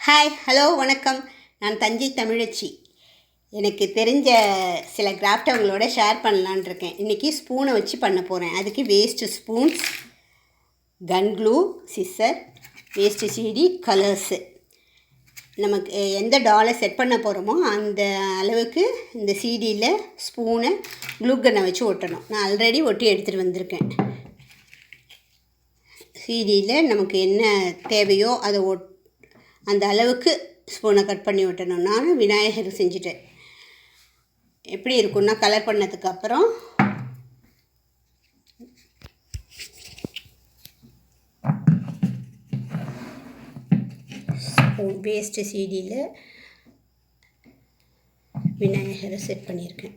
Hi hello வணக்கம். நான் தஞ்சை தமிழச்சி. எனக்கு தெரிஞ்ச சில கிராஃப்ட் அவங்களோட ஷேர் பண்ணலான் இருக்கேன். இன்றைக்கி ஸ்பூனை வச்சு பண்ண போகிறேன். அதுக்கு waste spoons, gun glue, scissor, waste CD, colours. நமக்கு எந்த டாலை செட் பண்ண போகிறோமோ அந்த அளவுக்கு இந்த சீடியில் ஸ்பூனை க்ளூ கன்னை வச்சு ஒட்டணும். நான் ஆல்ரெடி ஒட்டி எடுத்துகிட்டு வந்திருக்கேன். சீடியில் நமக்கு என்ன தேவையோ அதை அந்த அளவுக்கு ஸ்பூனை கட் பண்ணி விட்டணும். நானும் விநாயகர் செஞ்சுட்டேன். எப்படி இருக்குன்னா கலர் பண்ணதுக்கப்புறம் ஸ்பூன் வேஸ்ட்டு சீடியில் விநாயகரை செட் பண்ணியிருக்கேன்.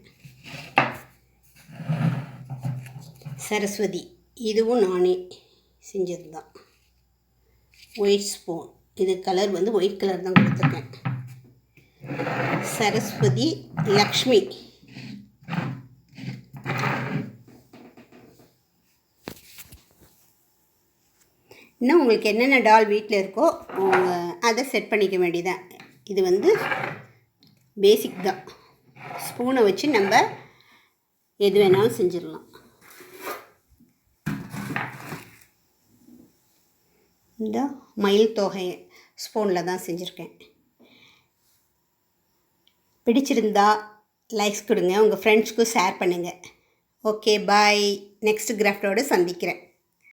சரஸ்வதி, இதுவும் நானே செஞ்சது தான். ஒயிட் ஸ்பூன், இது கலர் வந்து ஒயிட் கலர் தான் கொடுத்துருக்கேன். சரஸ்வதி, லக்ஷ்மி, இன்னும் உங்களுக்கு என்னென்ன டால் வீட்டில் இருக்கோ அதை செட் பண்ணிக்க வேண்டியதான். இது வந்து பேசிக் தான். ஸ்பூனை வச்சு நம்ம எது வேணாலும் செஞ்சிடலாம். இந்த மயில் தொகை ஸ்பூனில் தான் செஞ்சுருக்கேன். பிடிச்சிருந்தா லைக்ஸ் கொடுங்க, உங்கள் ஃப்ரெண்ட்ஸ்க்கும் ஷேர் பண்ணுங்கள். ஓகே, பாய். நெக்ஸ்ட் கிராஃப்டோடு சந்திக்கிறேன்.